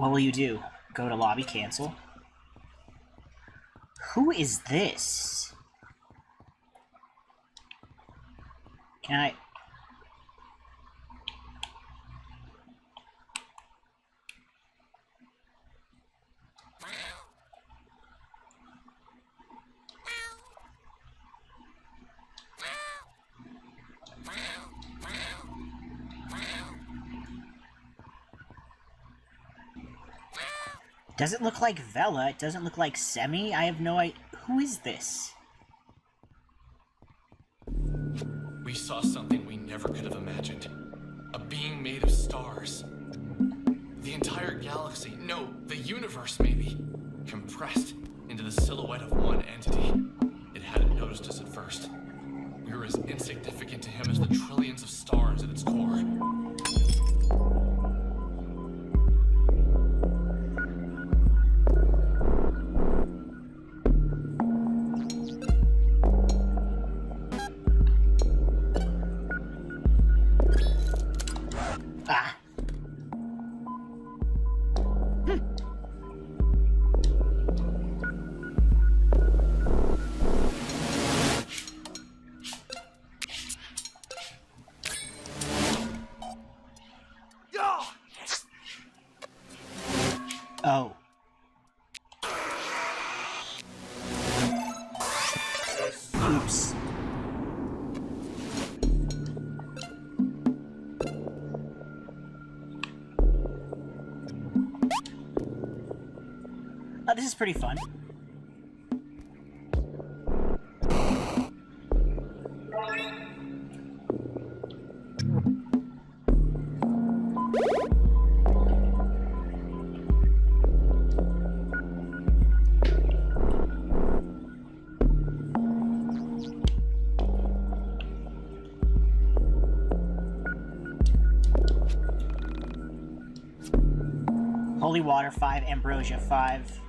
What will you do? Go to lobby, cancel. Who is this? Can I... Does it look like Vela? It doesn't look like Semi? I have no idea. Who is this? We saw something we never could have imagined. A being made of stars. The entire galaxy, no, the universe maybe, compressed into the silhouette of one entity. It hadn't noticed us at first. We were as insignificant to him as the trillions of stars at its core. Ah. Oh. Oops. Oh, this is pretty fun. Holy Water 5, Ambrosia 5.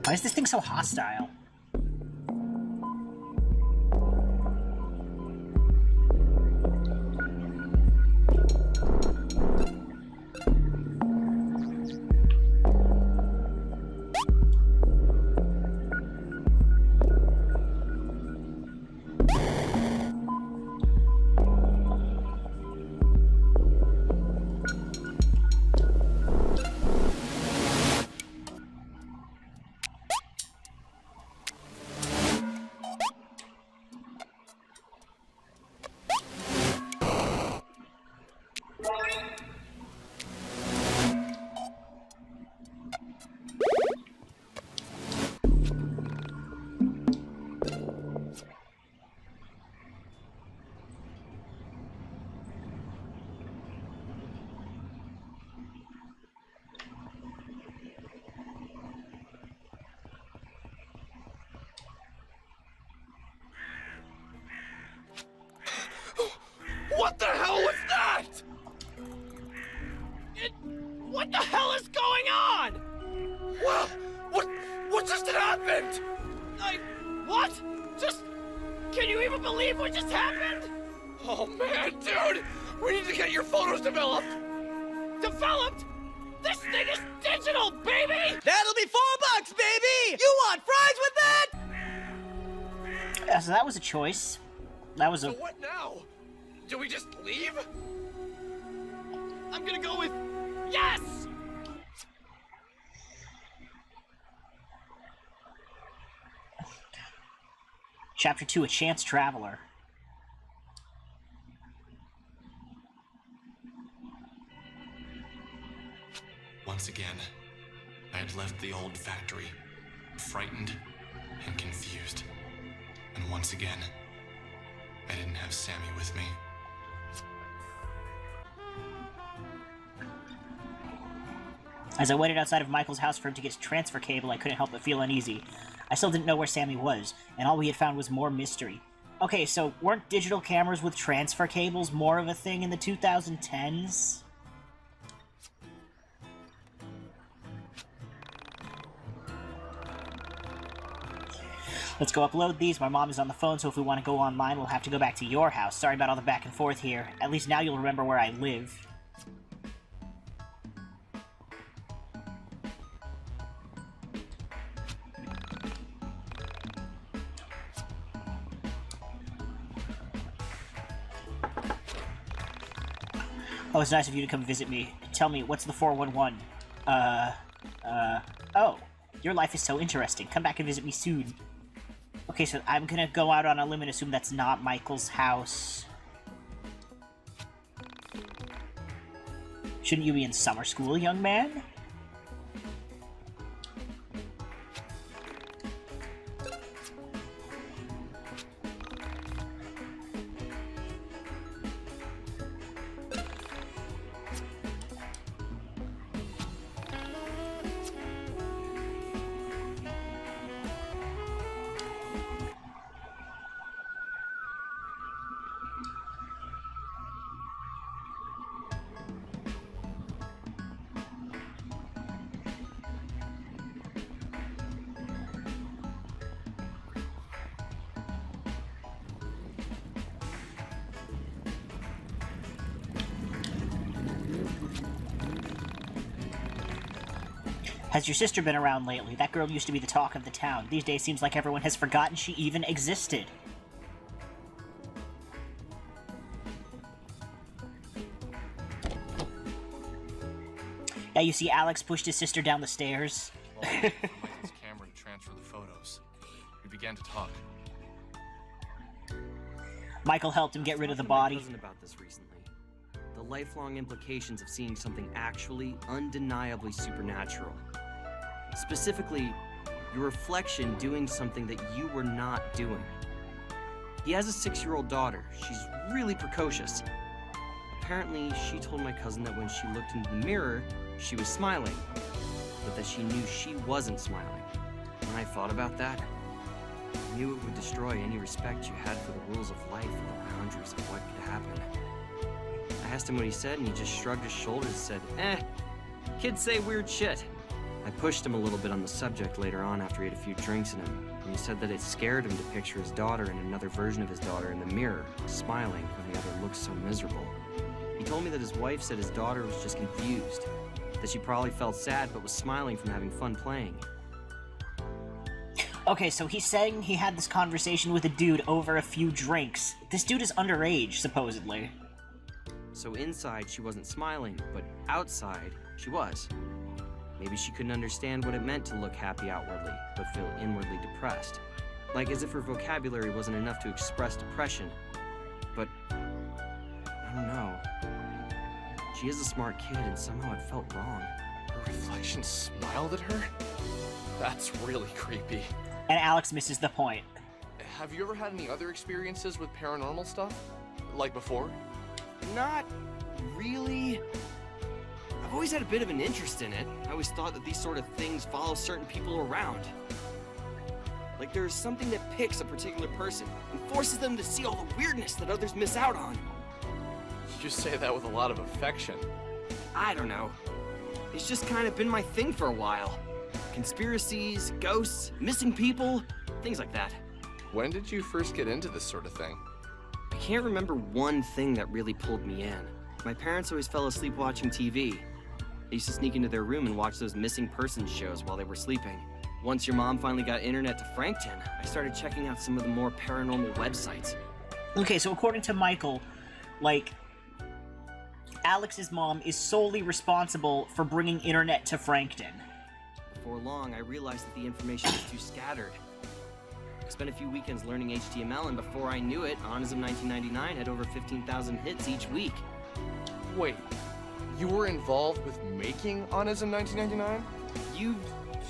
Why is this thing so hostile? What the hell was that? What the hell is going on? Wow, what just happened? What? Can you even believe what just happened? Oh man, dude, we need to get your photos developed. Developed? This thing is digital, baby! That'll be $4, baby! You want fries with that? So that was a choice. That was a... So what now? Do we just leave? I'm gonna go with yes! Chapter 2, A Chance Traveler. Once again, I had left the old factory, frightened and confused. And once again, I didn't have Sammy with me. As I waited outside of Michael's house for him to get his transfer cable, I couldn't help but feel uneasy. I still didn't know where Sammy was, and all we had found was more mystery. Okay, so weren't digital cameras with transfer cables more of a thing in the 2010s? Let's go upload these. My mom is on the phone, so if we want to go online, we'll have to go back to your house. Sorry about all the back and forth here. At least now you'll remember where I live. Oh, it's nice of you to come visit me. Tell me, what's the 411? Oh. Your life is so interesting. Come back and visit me soon. Okay, so I'm gonna go out on a limb and assume that's not Michael's house. Shouldn't you be in summer school, young man? Has your sister been around lately? That girl used to be the talk of the town. These days seems like everyone has forgotten she even existed. Yeah, you see Alex pushed his sister down the stairs. Michael's camera to transfer the photos. We began to talk. Michael helped him get rid of the body. About this recently. The lifelong implications of seeing something actually, undeniably supernatural. Specifically, your reflection doing something that you were not doing. He has a 6-year-old daughter. She's really precocious. Apparently, she told my cousin that when she looked into the mirror, she was smiling, but that she knew she wasn't smiling. When I thought about that, I knew it would destroy any respect you had for the rules of life and the boundaries of what could happen. I asked him what he said, and he just shrugged his shoulders and said, kids say weird shit. I pushed him a little bit on the subject later on after he had a few drinks in him, and he said that it scared him to picture his daughter and another version of his daughter in the mirror, smiling when the other looked so miserable. He told me that his wife said his daughter was just confused, that she probably felt sad but was smiling from having fun playing. Okay, so he's saying he had this conversation with a dude over a few drinks. This dude is underage, supposedly. So inside, she wasn't smiling, but outside, she was. Maybe she couldn't understand what it meant to look happy outwardly, but feel inwardly depressed. Like as if her vocabulary wasn't enough to express depression. But, I don't know. She is a smart kid, and somehow it felt wrong. Her reflection smiled at her? That's really creepy. And Alex misses the point. Have you ever had any other experiences with paranormal stuff? Like before? Not really. I've always had a bit of an interest in it. I always thought that these sort of things follow certain people around. Like there's something that picks a particular person and forces them to see all the weirdness that others miss out on. You say that with a lot of affection. I don't know. It's just kind of been my thing for a while. Conspiracies, ghosts, missing people, things like that. When did you first get into this sort of thing? I can't remember one thing that really pulled me in. My parents always fell asleep watching TV. They used to sneak into their room and watch those missing persons shows while they were sleeping. Once your mom finally got internet to Frankton, I started checking out some of the more paranormal websites. Okay, so according to Michael, like, Alex's mom is solely responsible for bringing internet to Frankton. Before long, I realized that the information was too scattered. I spent a few weekends learning HTML, and before I knew it, Onism 1999 had over 15,000 hits each week. Wait, you were involved with making Onism 1999? You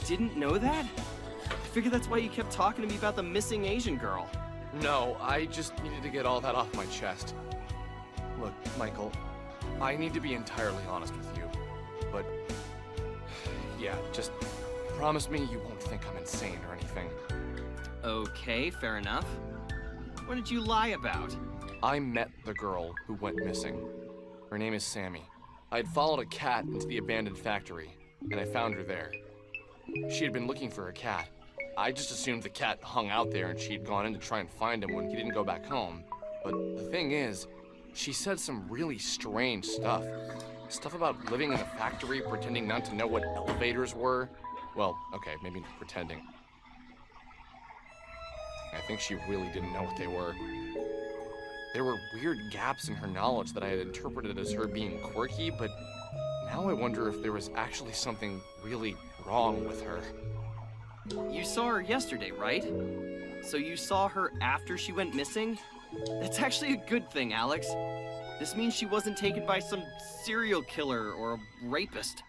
didn't know that? I figured that's why you kept talking to me about the missing Asian girl. No, I just needed to get all that off my chest. Look, Michael, I need to be entirely honest with you, but yeah, just promise me you won't think I'm insane or anything. Okay, fair enough. What did you lie about? I met the girl who went missing. Her name is Sammy. I had followed a cat into the abandoned factory, and I found her there. She had been looking for a cat. I just assumed the cat hung out there and she'd gone in to try and find him when he didn't go back home. But the thing is, she said some really strange stuff. Stuff about living in a factory, pretending not to know what elevators were. Well, okay, maybe pretending. I think she really didn't know what they were. There were weird gaps in her knowledge that I had interpreted as her being quirky, but now I wonder if there was actually something really wrong with her. You saw her yesterday, right? So you saw her after she went missing? That's actually a good thing, Alex. This means she wasn't taken by some serial killer or a rapist.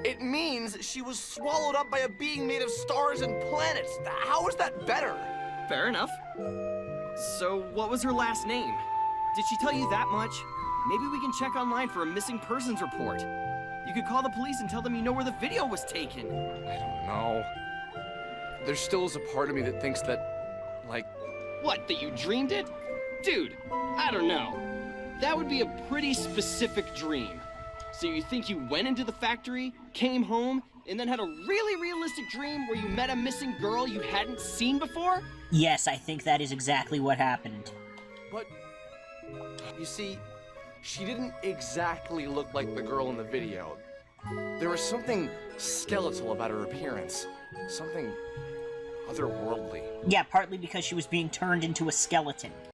It means she was swallowed up by a being made of stars and planets. How is that better? Fair enough. So what was her last name? Did she tell you that much? Maybe we can check online for a missing persons report. You could call the police and tell them you know where the video was taken. I don't know. There still is a part of me that thinks that, like... What, that you dreamed it? Dude, I don't know. That would be a pretty specific dream. So you think you went into the factory, came home, and then had a really realistic dream where you met a missing girl you hadn't seen before? Yes, I think that is exactly what happened. But, you see, she didn't exactly look like the girl in the video. There was something skeletal about her appearance. Something otherworldly. Yeah, partly because she was being turned into a skeleton.